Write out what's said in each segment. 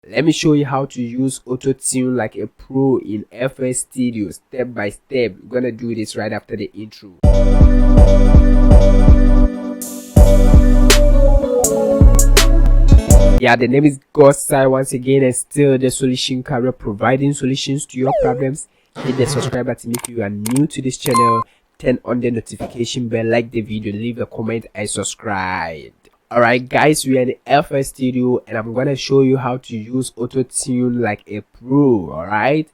Let me show you how to use Autotune like a pro in FL Studio step by step. We're gonna do this right after the intro. Yeah, the name is God's once again, and still the solution career, providing solutions to your problems. Hit the subscribe button if you are new to this channel. Turn on the notification bell, like the video, leave a comment, and subscribe. Alright guys, we are in the FL Studio and I'm gonna show you how to use Autotune like a pro. Alright,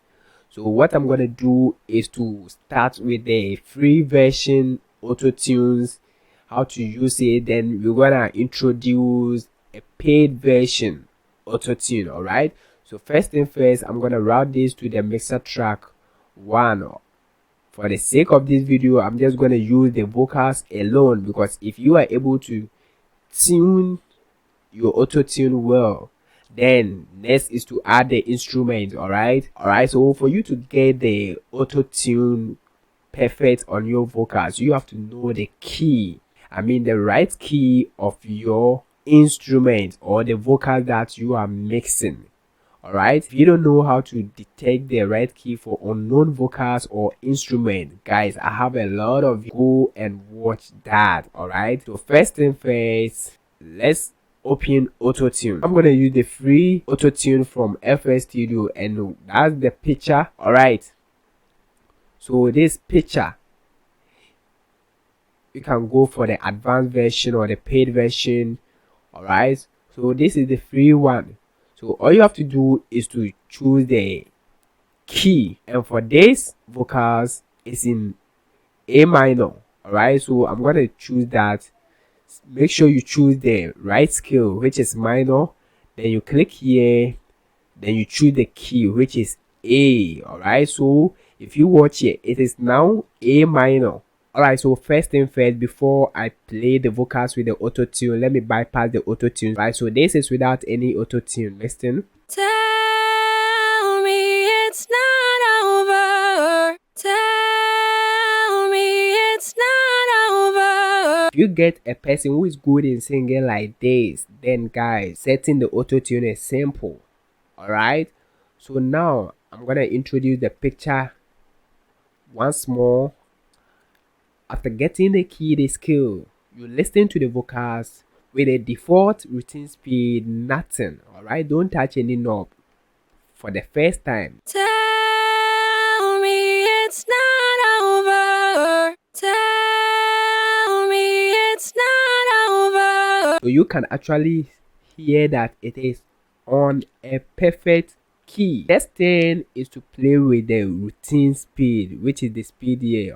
so what I'm gonna do is to start with the free version Autotunes, how to use it. Then we're gonna introduce a paid version Autotune. Alright, so first thing first, I'm gonna route this to the mixer track 1. For the sake of this video, I'm just gonna use the vocals alone, because if you are able to tune your Autotune well, then next is to add the instrument. Alright, so for you to get the Autotune perfect on your vocals, you have to know the key, the right key of your instrument or the vocal that you are mixing. Alright, if you don't know how to detect the right key for unknown vocals or instrument, guys, I have a lot of, go and watch that. Alright, so first thing first, let's open Autotune. I'm gonna use the free Autotune from FL Studio, and that's the picture. Alright, so this picture, you can go for the advanced version or the paid version. Alright, so this is the free one. So all you have to do is to choose the key, and for this vocals is in A minor. Alright, so I'm gonna choose that. Make sure you choose the right scale, which is minor. Then you click here, then you choose the key, which is A. Alright, so if you watch it, it is now A minor. Alright, so first thing first, before I play the vocals with the Autotune, let me bypass the Autotune. Right, so this is without any Autotune. Listen. Tell me it's not over. Tell me it's not over. If you get a person who is good in singing like this, then guys, setting the Autotune is simple. Alright, so now I'm gonna introduce the picture once more. After getting the key, the skill, you listen to the vocals with a default routine speed, nothing. Alright, don't touch any knob for the first time. Tell me it's not over. Tell me it's not over. So you can actually hear that it is on a perfect key. Next thing is to play with the routine speed, which is the speed here.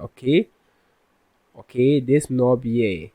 Okay, this knob here.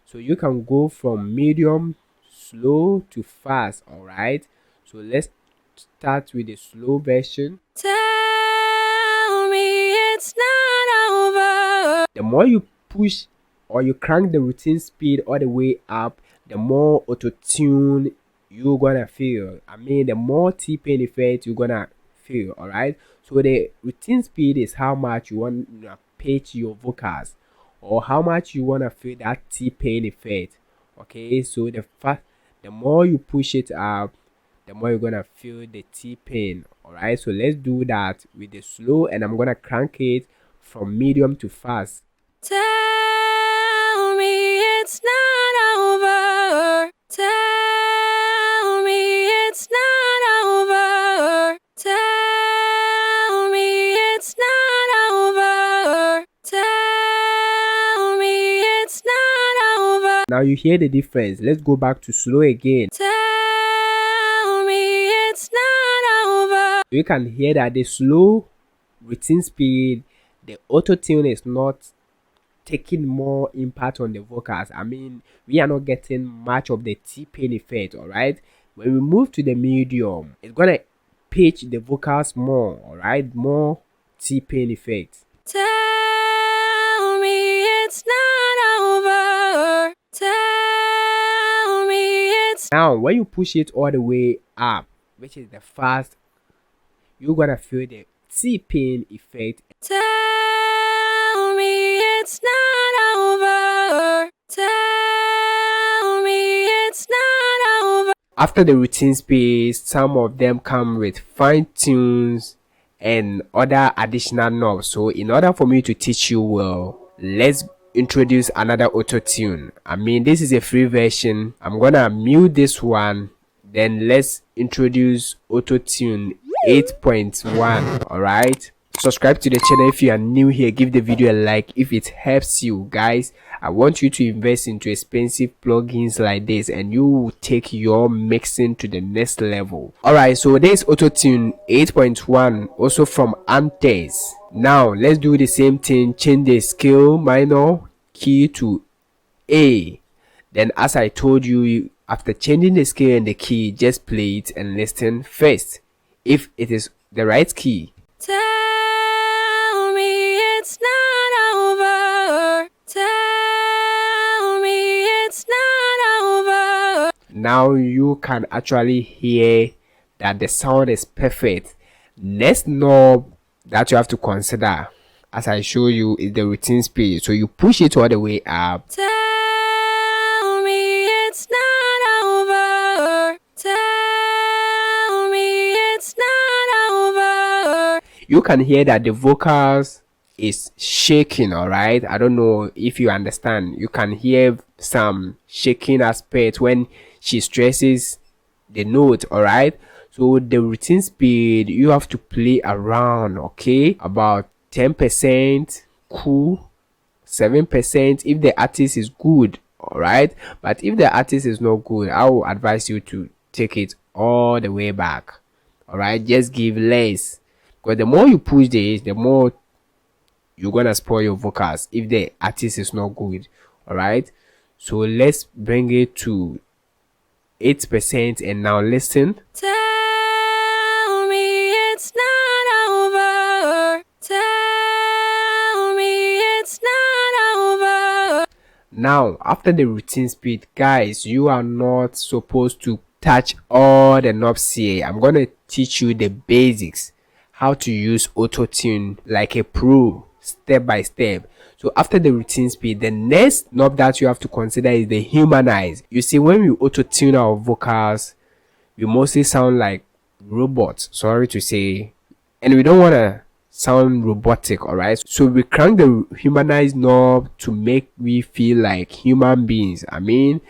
So you can go from medium, slow to fast. Alright, so let's start with the slow version. Tell me it's not over. The more you push or you crank the routine speed all the way up, the more Autotune you're gonna feel. The more T-pain effect you're gonna feel. Alright, so the routine speed is how much you want to pitch your vocals, or how much you want to feel that T-pain effect. Okay, so the more you push it up, the more you're gonna feel the T-pain. Alright, so let's do that with the slow, and I'm gonna crank it from medium to fast. Tell me it's not over. Tell me it's not over. Tell me it's not over. Tell me it's not over. Now you hear the difference. Let's go back to slow again. Tell me it's not over. You can hear that the slow routine speed, the Autotune is not taking more impact on the vocals. We are not getting much of the T-pain effect. Alright, when we move to the medium, it's gonna pitch the vocals more. Alright, more T-pain effect. Tell me it's not over. Tell me it's. Now when you push it all the way up, which is the fast, you're gonna feel the T-pain effect. Tell me it's not over. Tell me it's not over. after the routine speed, some of them come with fine tunes and other additional knobs. So in order for me to teach you well, let's introduce another auto tune. I mean, this is a free version. I'm gonna mute this one, then let's introduce Autotune 8.1. all right, subscribe to the channel if you are new here. Give the video a like if it helps you. Guys, I want you to invest into expensive plugins like this and you will take your mixing to the next level. All right, so there's Autotune 8.1, also from Antares. Now let's do the same thing. Change the scale minor key to A. Then, as I told you, after changing the scale and the key, just play it and listen first if it is the right key. Tell me it's not over. Tell me it's not over. Now you can actually hear that the sound is perfect. Next knob that you have to consider, as I show you, is the routine speed. So you push it all the way up. Tell me it's not over. Tell me it's not over. You can hear that the vocals is shaking. All right, I don't know if you understand. You can hear some shaking aspect when she stresses the note. All right, so the routine speed, you have to play around, okay, about 10% cool, 7% if the artist is good. All right, but if the artist is not good, I will advise you to take it all the way back. All right, just give less, because the more you push this, the more you're gonna spoil your vocals if the artist is not good. All right, so let's bring it to 8%, and now listen. Tell me it's not over. Tell me it's not over. Now, after the routine speed, guys, you are not supposed to touch all the knobs here. I'm gonna teach you the basics, how to use Autotune like a pro, step by step. So after the routine speed, the next knob that you have to consider is the humanize. You see, when we auto-tune our vocals, we mostly sound like robots, sorry to say, and we don't want to sound robotic. All right, so we crank the humanize knob to make we feel like human beings. I mean,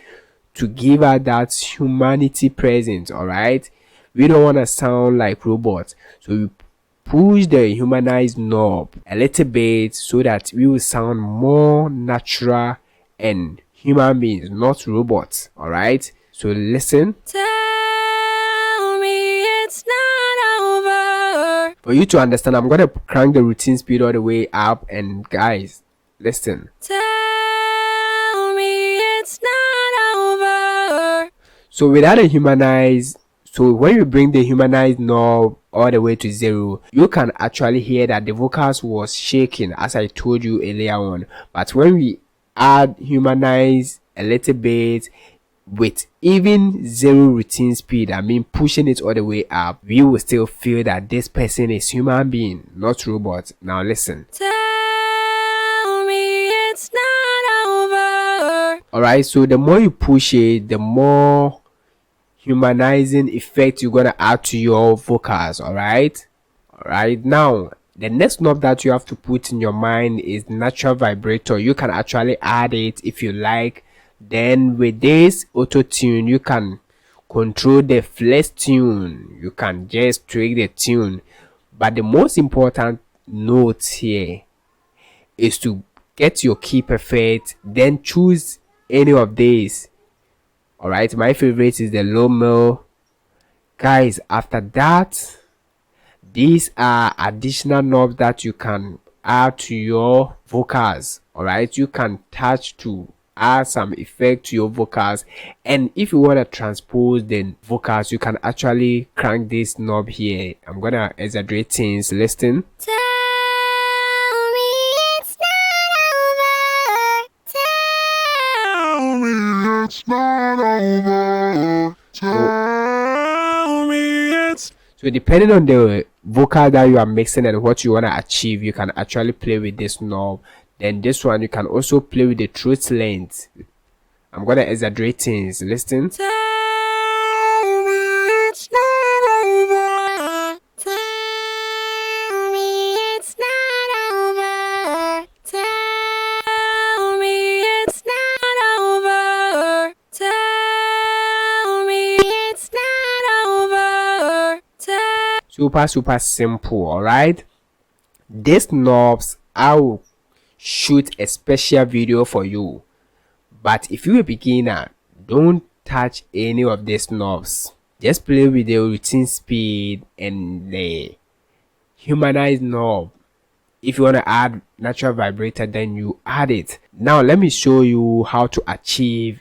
to give us that humanity present. All right, we don't want to sound like robots, so we push the humanize knob a little bit so that we will sound more natural and human beings, not robots. All right, so listen. Tell me it's not over. For you to understand, I'm gonna crank the routine speed all the way up, and guys, listen. Tell me it's not over. So without a humanize, so when you bring the humanize knob all the way to 0, you can actually hear that the vocals was shaking, as I told you earlier on. But when we add humanize a little bit with even 0 routine speed, I mean pushing it all the way up, we will still feel that this person is human being, not robot. Now listen. Tell me it's not over. All right, so the more you push it, the more humanizing effect you're gonna add to your vocals. All right, now the next knob that you have to put in your mind is natural vibrator. You can actually add it if you like. Then with this auto tune, you can control the flex tune, you can just tweak the tune, but the most important note here is to get your key perfect, then choose any of these. All right, my favorite is the low mill. Guys, after that, these are additional knobs that you can add to your vocals. All right, you can touch to add some effect to your vocals, and if you want to transpose the vocals, you can actually crank this knob here. I'm gonna exaggerate things. Listen. Tell me it's not over. Tell me it's not over. Tell me it's. So depending on the vocal that you are mixing and what you want to achieve, you can actually play with this knob. Then this one, you can also play with the throat length. I'm gonna exaggerate things. Listen. Tell super simple. All right, these knobs I will shoot a special video for you, but if you're a beginner, don't touch any of these knobs. Just play with the routine speed and the humanize knob. If you want to add natural vibrator, then you add it. Now let me show you how to achieve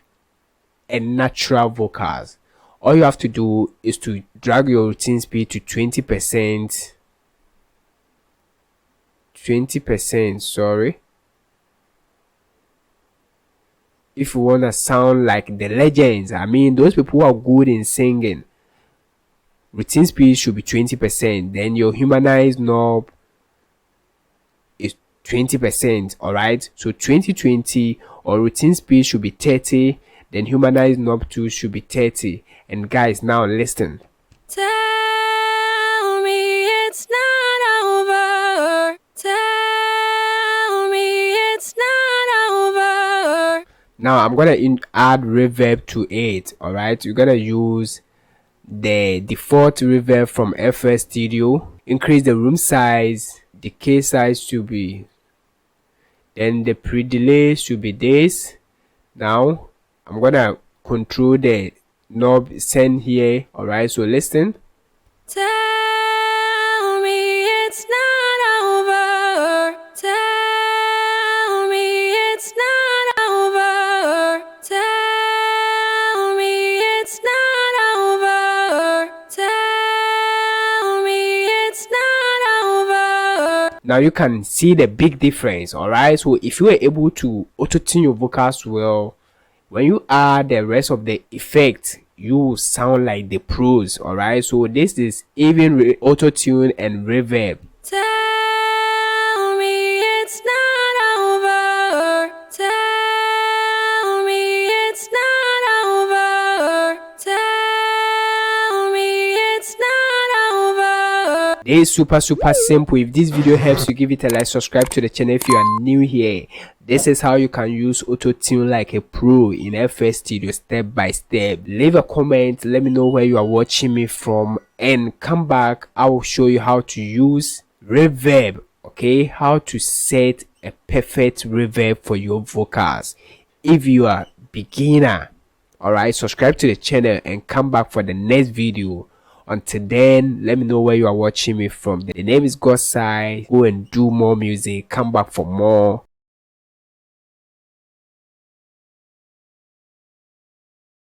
a natural vocals. All you have to do is to drag your routine speed to 20%, sorry. If you want to sound like the legends, I mean those people who are good in singing, routine speed should be 20%. Then your humanized knob is 20%. All right, so 20 or routine speed should be 30, then humanized knob 2 should be 30. And guys, now listen. Tell me it's not over. Tell me it's not over. Now I'm gonna add reverb to it. All right, you're gonna use the default reverb from FL Studio. Increase the room size, decay size to be, then the pre-delay should be this. Now I'm gonna control the knob send here. All right, so listen. Tell me it's not over. Tell me it's not over. Tell me it's not over. Tell me it's not over. Now you can see the big difference. All right, so if you were able to auto-tune your vocals well, when you add the rest of the effect, you will sound like the pros. All right, so this is even auto-tune and reverb. Tell me it's not over. Tell me it's not over. Tell me it's not over. This is super simple. If this video helps you, give it a like, subscribe to the channel if you are new here. This is how you can use auto-tune like a pro in FL Studio, step by step. Leave a comment, let me know where you are watching me from, and come back. I will show you how to use reverb, okay, how to set a perfect reverb for your vocals. If you are beginner, all right, subscribe to the channel and come back for the next video. Until then, let me know where you are watching me from. The name is Godside. Go and do more music, come back for more.